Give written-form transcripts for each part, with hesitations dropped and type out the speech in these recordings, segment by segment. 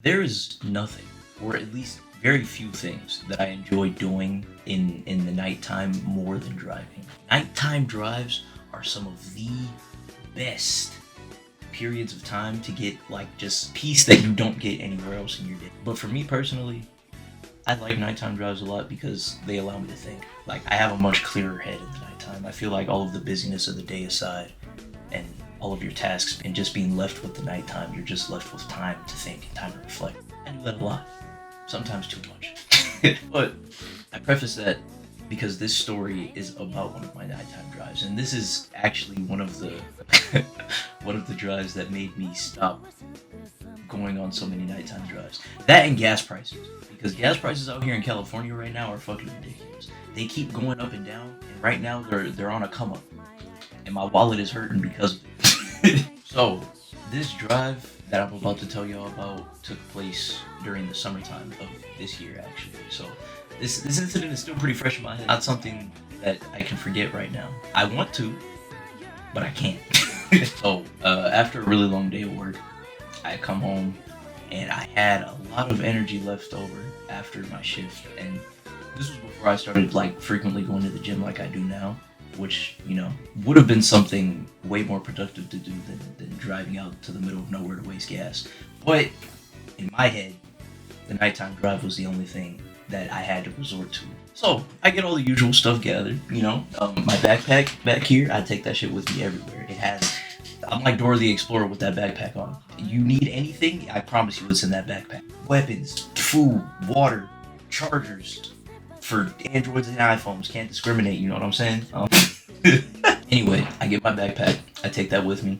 There is nothing, or at least very few things, that I enjoy doing in the nighttime more than driving. Nighttime drives are some of the best periods of time to get like just peace that you don't get anywhere else in your day. But for me personally, I like nighttime drives a lot because they allow me to think. Like I have a much clearer head in the nighttime. I feel like all of the busyness of the day aside and all of your tasks and just being left with the nighttime, you're just left with time to think and time to reflect. I do that a lot. Sometimes too much. But I preface that because this story is about one of my nighttime drives, and this is actually one of the one of the drives that made me stop going on so many nighttime drives. That and gas prices, because gas prices out here in California right now are fucking ridiculous. They keep going up and down, and right now they're on a come up, and my wallet is hurting because of it. So this drive that I'm about to tell y'all about took place during the summertime of this year, actually. So this incident is still pretty fresh in my head. Not something that I can forget right now. I want to, but I can't. So after a really long day of work, I come home and I had a lot of energy left over after my shift, and this was before I started like frequently going to the gym like I do now, which would have been something way more productive to do than driving out to the middle of nowhere to waste gas. But in my head, the nighttime drive was the only thing that I had to resort to. So I get all the usual stuff gathered, my backpack back here. I take that shit with me everywhere. I'm like Dora the Explorer with that backpack on. You need anything, I promise you it's in that backpack. Weapons, food, water, chargers for Androids and iPhones. Can't discriminate, you know what I'm saying? Anyway, I get my backpack. I take that with me.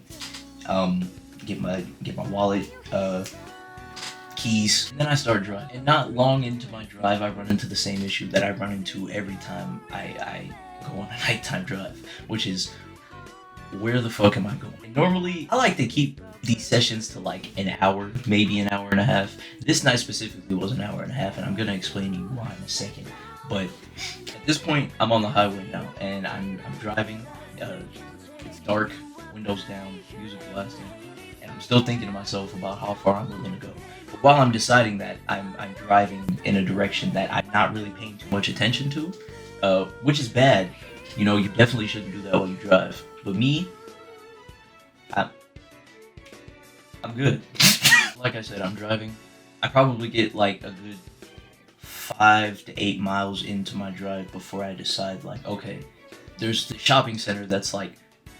Get my wallet, keys, and then I start driving. And not long into my drive, I run into the same issue that I run into every time I go on a nighttime drive, which is, where the fuck am I going? And normally, I like to keep these sessions to like an hour, maybe an hour and a half. This night specifically was an hour and a half, and I'm gonna explain to you why in a second. But at this point, I'm on the highway now, and I'm driving. It's dark, windows down, music blasting, and I'm still thinking to myself about how far I'm willing to go. But while I'm deciding that, I'm driving in a direction that I'm not really paying too much attention to, which is bad. You definitely shouldn't do that while you drive. But me, I'm good. Like I said, I'm driving. I probably get like a good 5 to 8 miles into my drive before I decide, like, okay, there's the shopping center that's like,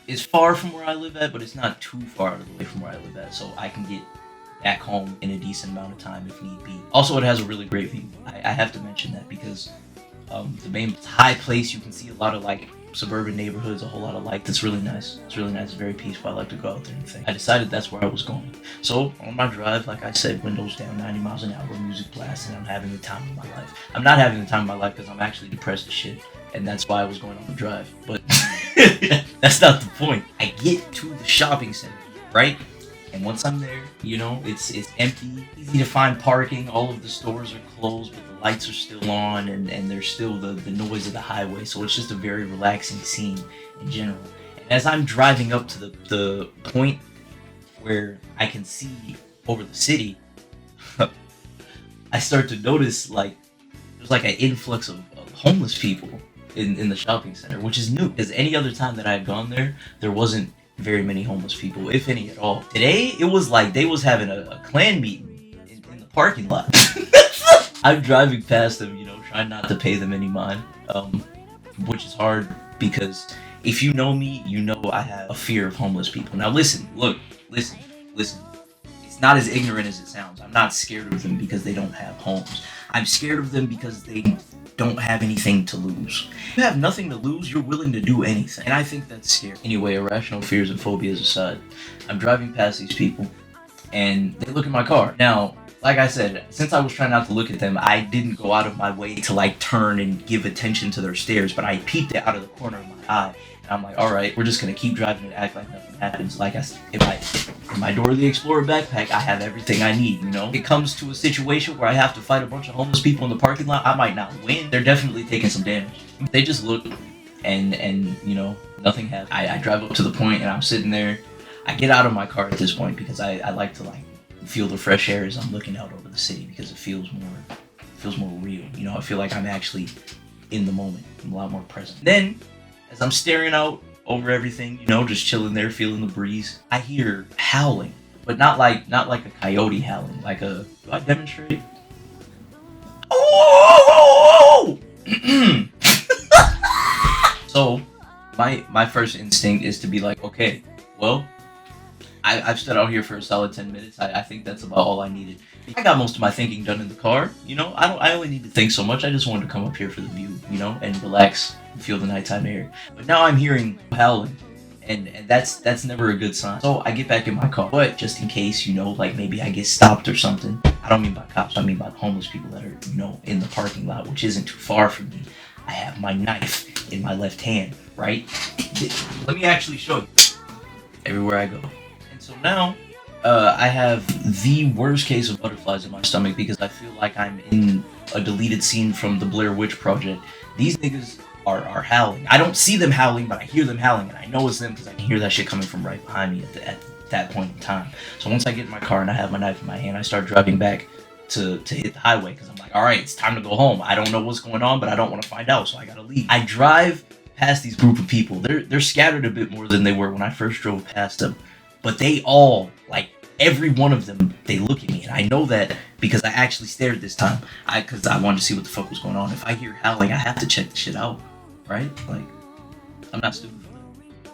it's far from where I live at, but it's not too far away from where I live at, so I can get back home in a decent amount of time if need be. Also, it has a really great view. I have to mention that because the main high place, you can see a lot of like suburban neighborhoods, a whole lot of light. It's really nice. It's really nice. It's very peaceful. I like to go out there and think. I decided that's where I was going. So on my drive, like I said, windows down, 90 miles an hour, music blasting. I'm having the time of my life. I'm not having the time of my life because I'm actually depressed as shit, and that's why I was going on the drive. But that's not the point. I get to the shopping center, right? And once I'm there, it's empty, easy to find parking. All of the stores are closed, but the lights are still on, and there's still the noise of the highway. So it's just a very relaxing scene in general. And as I'm driving up to the point where I can see over the city, I start to notice like there's like an influx of homeless people in the shopping center, which is new because any other time that I had gone there wasn't very many homeless people, if any at all. Today, it was like they was having a clan meeting in the parking lot. I'm driving past them, trying not to pay them any mind, which is hard because if you know me, you know I have a fear of homeless people. Now listen. It's not as ignorant as it sounds. I'm not scared of them because they don't have homes. I'm scared of them because they don't have anything to lose. If you have nothing to lose, you're willing to do anything. And I think that's scary. Anyway, irrational fears and phobias aside, I'm driving past these people and they look at my car. Now, like I said, since I was trying not to look at them, I didn't go out of my way to like turn and give attention to their stares, but I peeped it out of the corner of my eye. And I'm like, all right, we're just gonna keep driving and act like nothing happens. Like I said, in my Dora the Explorer backpack, I have everything I need, It comes to a situation where I have to fight a bunch of homeless people in the parking lot, I might not win. They're definitely taking some damage. They just look and nothing happens. I drive up to the point and I'm sitting there. I get out of my car at this point because I like to like feel the fresh air as I'm looking out over the city because it feels more real. You know, I feel like I'm actually in the moment. I'm a lot more present. Then, as I'm staring out over everything, you know, just chilling there, feeling the breeze, I hear howling, but not like a coyote howling, like a. Do I demonstrate? Oh! So, my first instinct is to be like, okay, well, I've stood out here for a solid 10 minutes. I think that's about all I needed. I got most of my thinking done in the car. You know, I only need to think so much. I just wanted to come up here for the view, you know, and relax and feel the nighttime air. But now I'm hearing howling, and that's never a good sign. So I get back in my car, but just in case, you know, like maybe I get stopped or something. I don't mean by cops. I mean by homeless people that are, you know, in the parking lot, which isn't too far from me. I have my knife in my left hand, right? Let me actually show you. Everywhere I go. So now, I have the worst case of butterflies in my stomach because I feel like I'm in a deleted scene from the Blair Witch Project. These niggas are howling. I don't see them howling, but I hear them howling, and I know it's them because I can hear that shit coming from right behind me at that point in time. So once I get in my car and I have my knife in my hand, I start driving back to hit the highway because I'm like, all right, it's time to go home. I don't know what's going on, but I don't want to find out, so I gotta leave. I drive past these group of people. They're scattered a bit more than they were when I first drove past them. But they all, like, every one of them, they look at me. And I know that because I actually stared this time. Because I wanted to see what the fuck was going on. If I hear howling, I have to check the shit out. Right? Like, I'm not stupid for that.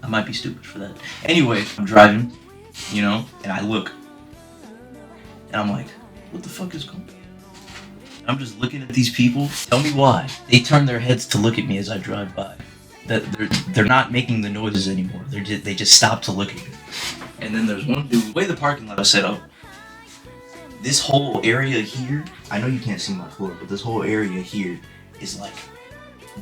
I might be stupid for that. Anyway, I'm driving, you know, and I look. And I'm like, what the fuck is going on? I'm just looking at these people. Tell me why. They turn their heads to look at me as I drive by. That they're not making the noises anymore. They just stop to look at me. And then there's one dude. The way the parking lot is set up, this whole area here. I know you can't see my floor, but this whole area here is like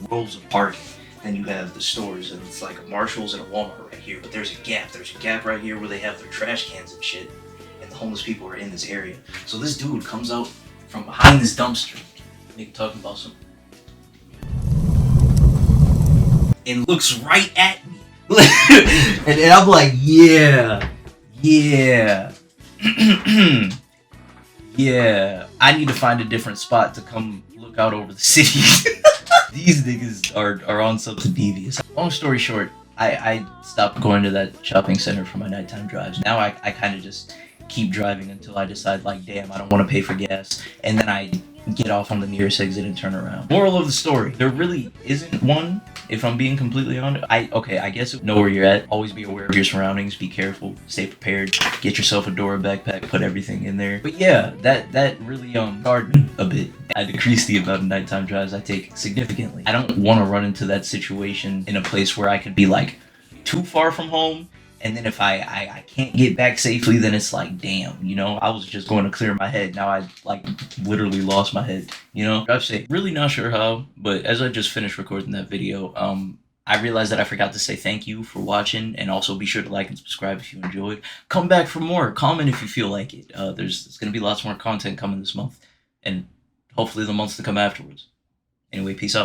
rows of parking. Then you have the stores, and it's like a Marshalls and a Walmart right here. But there's a gap. There's a gap right here where they have their trash cans and shit. And the homeless people are in this area. So this dude comes out from behind this dumpster. Nigga talking about some. And looks right at me. and I'm like, yeah. Yeah, I need to find a different spot to come look out over the city. These niggas are on something devious. Long story short, I stopped going to that shopping center for my nighttime drives. Now I kind of just keep driving until I decide, like, damn, I don't want to pay for gas. And then I get off on the nearest exit and turn around. Moral of the story, there really isn't one, if I'm being completely honest. I guess know where you're at. Always be aware of your surroundings. Be careful. Stay prepared. Get yourself a Dora backpack. Put everything in there. But yeah, that really scarred me a bit. I decreased the amount of nighttime drives I take significantly. I don't want to run into that situation in a place where I could be, like, too far from home. And then if I can't get back safely, then it's like, damn, you know, I was just going to clear my head. Now I, like, literally lost my head, you know? Drive safe. Really not sure how, but as I just finished recording that video, I realized that I forgot to say thank you for watching, and also be sure to like and subscribe if you enjoyed. Come back for more. Comment if you feel like it. There's going to be lots more content coming this month, and hopefully the months to come afterwards. Anyway, peace out.